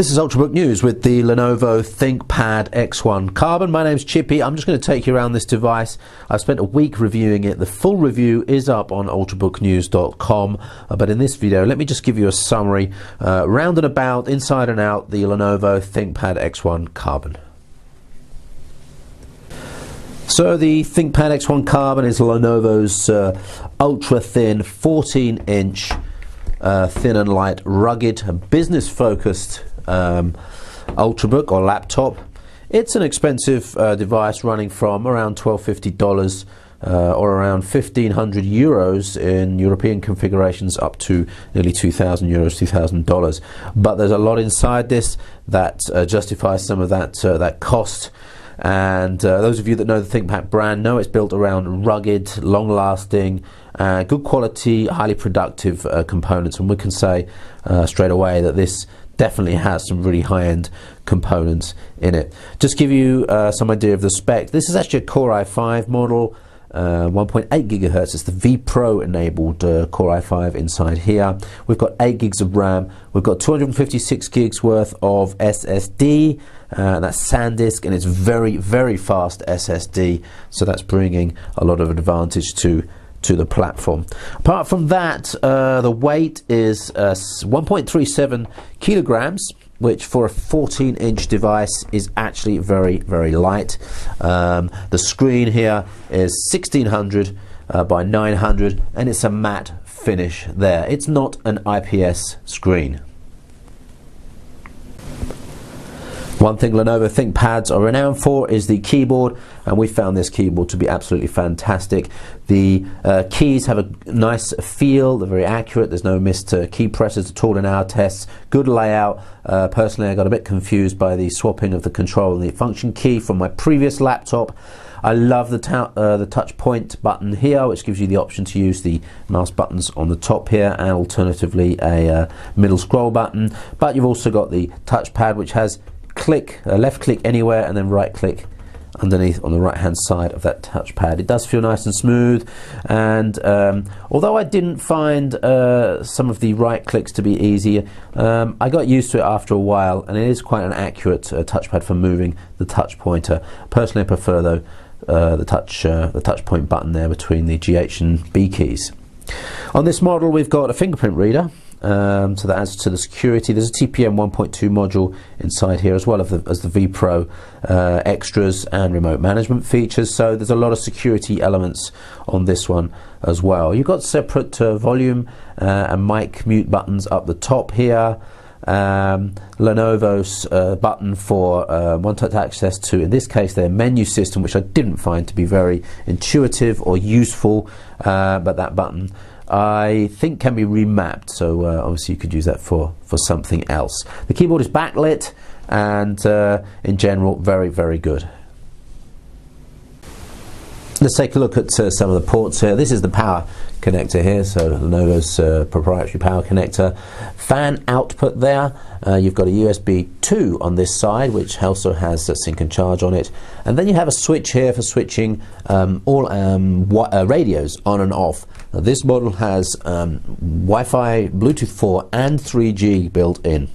This is Ultrabook News with the Lenovo Thinkpad X1 Carbon. My name's Chippy. I'm just going to take you around this device. I've spent a week reviewing it. The full review is up on ultrabooknews.com, but in this video let me just give you a summary, round and about, inside and out, the Lenovo Thinkpad X1 Carbon. So the Thinkpad X1 Carbon is Lenovo's ultra-thin 14-inch thin and light, rugged, business-focused Ultrabook or laptop. It's an expensive device running from around $1,250 or around 1,500 euros in European configurations up to nearly 2,000 euros, $2,000. But there's a lot inside this that justifies some of that cost. And those of you that know the Thinkpad brand know it's built around rugged, long-lasting, good quality, highly productive components, and we can say straight away that this definitely has some really high-end components in it. Just give you some idea of the spec. This is actually a Core i5 model, 1.8 gigahertz. It's the V Pro enabled Core i5 inside here. We've got 8 gigs of RAM. We've got 256 gigs worth of SSD. That's SanDisk, and it's very, very fast SSD. So that's bringing a lot of advantage to the platform. Apart from that, the weight is 1.37 kilograms, which for a 14-inch device is actually very, very light. The screen here is 1600 by 900, and it's a matte finish there. It's not an IPS screen. One thing Lenovo ThinkPads are renowned for is the keyboard, and we found this keyboard to be absolutely fantastic. The keys have a nice feel, they're very accurate, there's no missed key presses at all in our tests. Good layout. Personally, I got a bit confused by the swapping of the control and the function key from my previous laptop. I love the touch point button here, which gives you the option to use the mouse buttons on the top here, and alternatively a middle scroll button. But you've also got the touchpad, which has left click anywhere and then right click underneath on the right hand side of that touchpad. It does feel nice and smooth, and although I didn't find some of the right clicks to be easy, I got used to it after a while, and it is quite an accurate touchpad for moving the touch pointer. Personally, I prefer though the touch point button there between the GH and B keys. On this model we've got a fingerprint reader, so that adds to the security. There's a TPM 1.2 module inside here, as well as the V Pro extras and remote management features, so there's a lot of security elements on this one as well. You've got separate volume and mic mute buttons up the top here. Lenovo's button for one-touch access to, in this case, their menu system, which I didn't find to be very intuitive or useful, but that button I think can be remapped, so obviously you could use that for something else. The keyboard is backlit, and in general very, very good. Let's take a look at some of the ports here. This is the power connector here, so Lenovo's proprietary power connector. Fan output there. You've got a USB 2 on this side, which also has a sync and charge on it. And then you have a switch here for switching all radios on and off. Now, this model has Wi-Fi, Bluetooth 4 and 3G built in.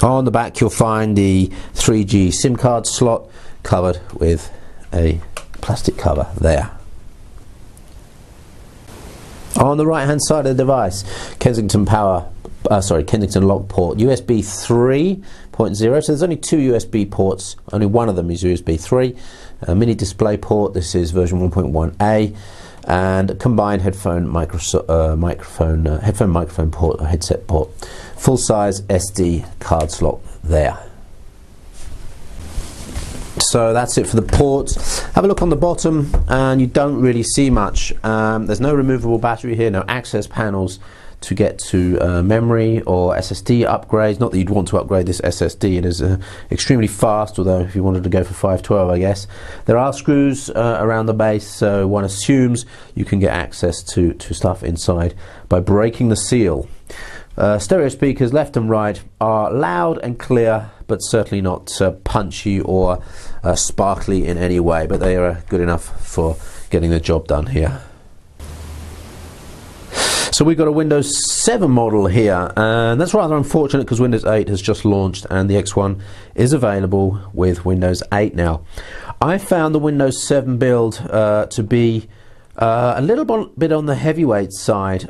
On the back you'll find the 3G SIM card slot covered with a plastic cover there. On the right hand side of the device, Kensington lock port, USB 3.0, so there's only two USB ports, only one of them is USB 3. A mini display port, this is version 1.1a, and a combined headphone microphone port, or headset port. Full size SD card slot there. So that's it for the ports. Have a look on the bottom, and you don't really see much. There's no removable battery here, no access panels to get to memory or SSD upgrades. Not that you'd want to upgrade this SSD, it is extremely fast, although if you wanted to go for 512, I guess. There are screws around the base, so one assumes you can get access to stuff inside by breaking the seal. Stereo speakers left and right are loud and clear, but certainly not punchy or sparkly in any way, but they are good enough for getting the job done here. So we've got a Windows 7 model here, and that's rather unfortunate because Windows 8 has just launched and the X1 is available with Windows 8 now. I found the Windows 7 build to be a little bit on the heavyweight side,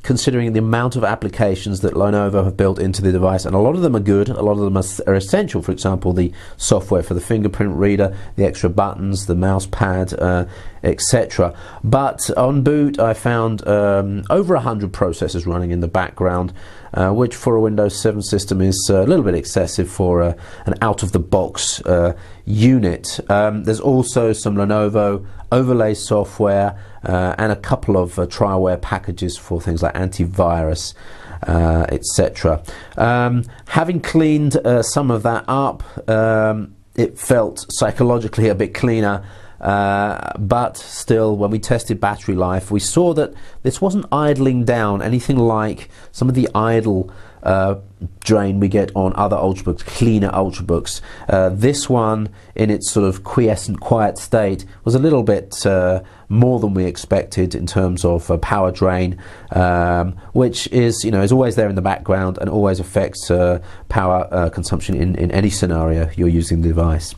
considering the amount of applications that Lenovo have built into the device, and a lot of them are good, a lot of them are essential. For example, the software for the Fingerprint Reader, the extra buttons, the mouse pad, etc. But on boot I found over 100 processors running in the background, which for a Windows 7 system is a little bit excessive for an out-of-the-box unit. There's also some Lenovo overlay software and a couple of trialware packages for things like antivirus, etc. Having cleaned some of that up, it felt psychologically a bit cleaner, but still, when we tested battery life, we saw that this wasn't idling down anything like some of the idle drain we get on other Ultrabooks, cleaner Ultrabooks. This one, in its sort of quiescent, quiet state, was a little bit more than we expected in terms of power drain, which is, is always there in the background and always affects power consumption in any scenario you're using the device.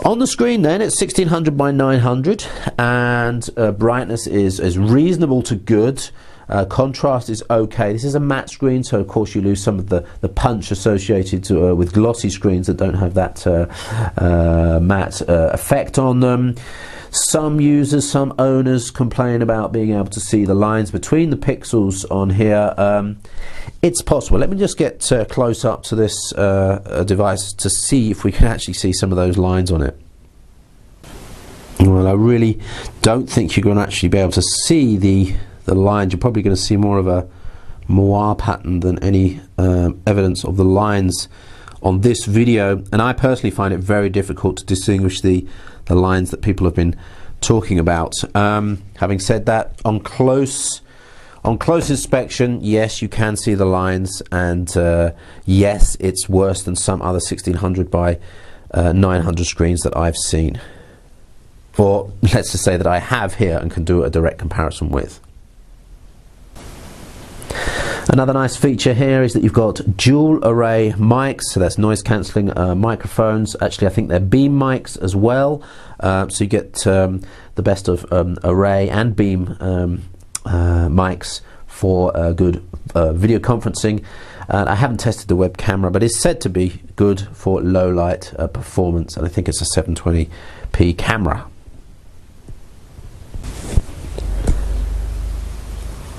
On the screen then, it's 1600 by 900, and brightness is reasonable to good. Contrast is okay. This is a matte screen, so of course you lose some of the punch associated with glossy screens that don't have that matte effect on them. Some users, some owners complain about being able to see the lines between the pixels on here. It's possible. Let me just get close up to this device to see if we can actually see some of those lines on it. Well, I really don't think you're going to actually be able to see the lines. You're probably going to see more of a moire pattern than any evidence of the lines on this video, and I personally find it very difficult to distinguish the lines that people have been talking about. Having said that, on close inspection, yes, you can see the lines, and yes, it's worse than some other 1600 by 900 screens that I've seen, or let's just say that I have here and can do a direct comparison with. Another nice feature here is that you've got dual array mics, so that's noise cancelling microphones. Actually, I think they're beam mics as well, so you get the best of array and beam mics for good video conferencing. I haven't tested the web camera, but it's said to be good for low light performance, and I think it's a 720p camera.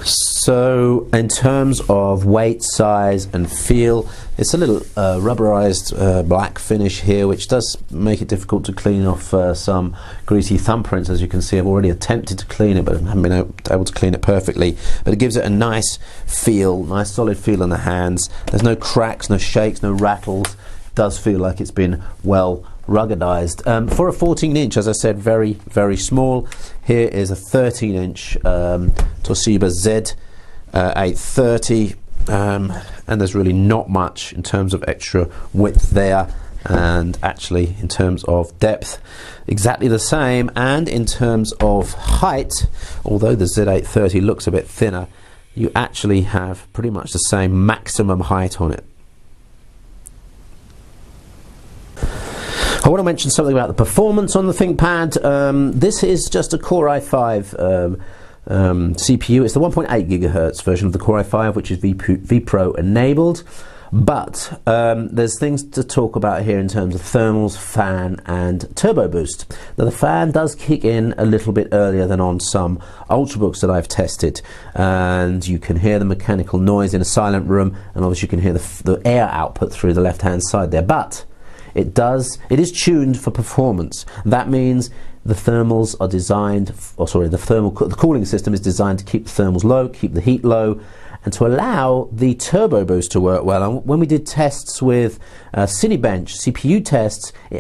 So in terms of weight, size and feel, it's a little rubberized black finish here, which does make it difficult to clean off some greasy thumbprints. As you can see, I've already attempted to clean it, but I haven't been able to clean it perfectly. But it gives it a nice feel, nice solid feel in the hands. There's no cracks, no shakes, no rattles. It does feel like it's been well ruggedized. For a 14-inch, as I said, very, very small. Here is a 13-inch Toshiba Z830, and there's really not much in terms of extra width there, and actually in terms of depth exactly the same, and in terms of height, although the Z830 looks a bit thinner, you actually have pretty much the same maximum height on it. I want to mention something about the performance on the ThinkPad. This is just a Core i5 CPU. It's the 1.8 gigahertz version of the Core i5, which is vPro enabled. But there's things to talk about here in terms of thermals, fan and turbo boost. Now the fan does kick in a little bit earlier than on some Ultrabooks that I've tested, and you can hear the mechanical noise in a silent room, and obviously you can hear the air output through the left hand side there. But it is tuned for performance. That means the thermals are designed, the cooling system is designed to keep the thermals low, keep the heat low, and to allow the turbo boost to work well. And when we did tests with Cinebench CPU tests, it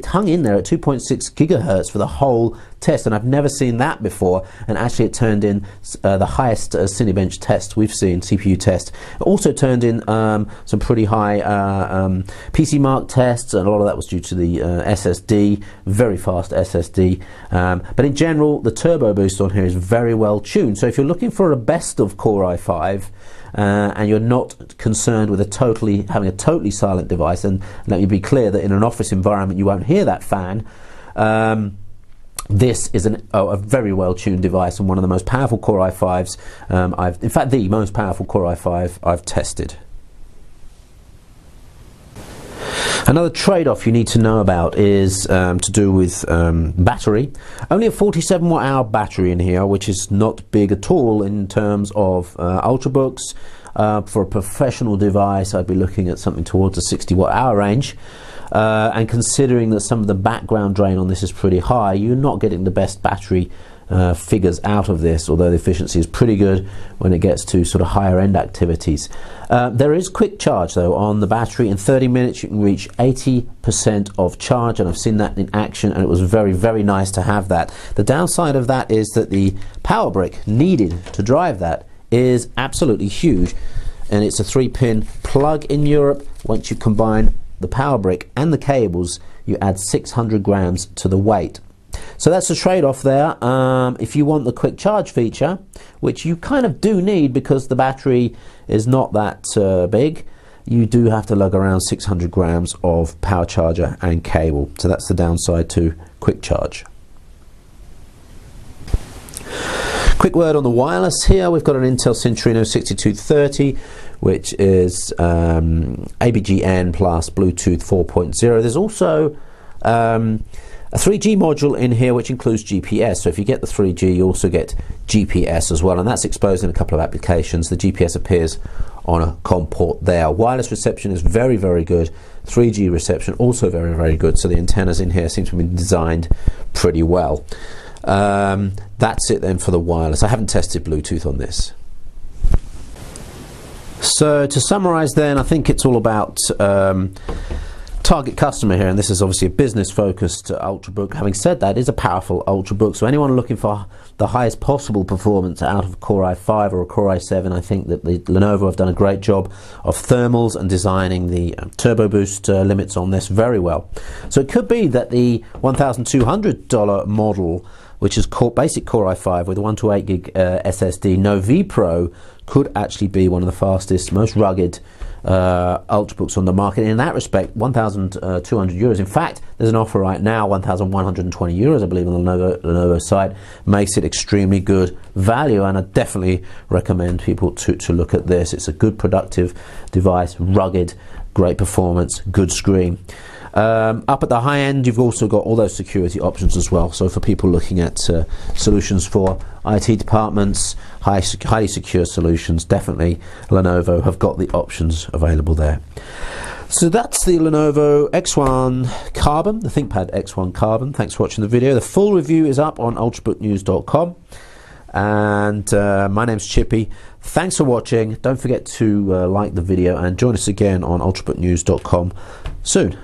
hung in there at 2.6 gigahertz for the whole test, and I've never seen that before, and actually it turned in the highest Cinebench test we've seen, CPU test. It also turned in some pretty high PC Mark tests, and a lot of that was due to the SSD, very fast SSD, but in general the turbo boost on here is very well tuned. So if you're looking for a best of Core i5 and you're not concerned with having a totally silent device, and let me be clear that in an office environment you won't hear that fan, this is a very well tuned device and one of the most powerful Core i5s in fact the most powerful Core i5 I've tested. Another trade-off you need to know about is to do with battery. Only a 47 watt-hour battery in here, which is not big at all in terms of Ultrabooks. For a professional device, I'd be looking at something towards the 60 watt-hour range. And considering that some of the background drain on this is pretty high, you're not getting the best battery figures out of this, although the efficiency is pretty good when it gets to sort of higher end activities. There is quick charge though on the battery. In 30 minutes you can reach 80% of charge, and I've seen that in action, and it was very, very nice to have that. The downside of that is that the power brick needed to drive that is absolutely huge, and it's a 3-pin plug in Europe. Once you combine the power brick and the cables, you add 600 grams to the weight. So that's the trade-off there. If you want the quick charge feature, which you kind of do need because the battery is not that big, you do have to lug around 600 grams of power charger and cable. So that's the downside to quick charge. Quick word on the wireless here. We've got an Intel Centrino 6230, which is ABGN plus Bluetooth 4.0. There's also a 3G module in here which includes GPS. So if you get the 3G, you also get GPS as well, and that's exposed in a couple of applications. The GPS appears on a COM port there. Wireless reception is very, very good. 3G reception also very, very good. So the antennas in here seem to have been designed pretty well. That's it then for the wireless. I haven't tested Bluetooth on this. So to summarize then, I think it's all about target customer here, and this is obviously a business focused Ultrabook. Having said that, it is a powerful Ultrabook, so anyone looking for the highest possible performance out of a Core i5 or a Core i7, I think that the Lenovo have done a great job of thermals and designing the turbo boost limits on this very well. So it could be that the $1,200 model, which is basic Core i5 with a 128 gig SSD, no vPro, could actually be one of the fastest, most rugged Ultrabooks on the market. And in that respect, 1,200 euros. In fact, there's an offer right now, 1,120 euros, I believe, on the Lenovo site. Makes it extremely good value, and I definitely recommend people to look at this. It's a good, productive device, rugged, great performance, good screen. Up at the high end, you've also got all those security options as well. So for people looking at solutions for IT departments, highly secure solutions, definitely Lenovo have got the options available there. So that's the Lenovo X1 Carbon, the ThinkPad X1 Carbon. Thanks for watching the video. The full review is up on ultrabooknews.com. And my name's Chippy. Thanks for watching. Don't forget to like the video and join us again on ultrabooknews.com soon.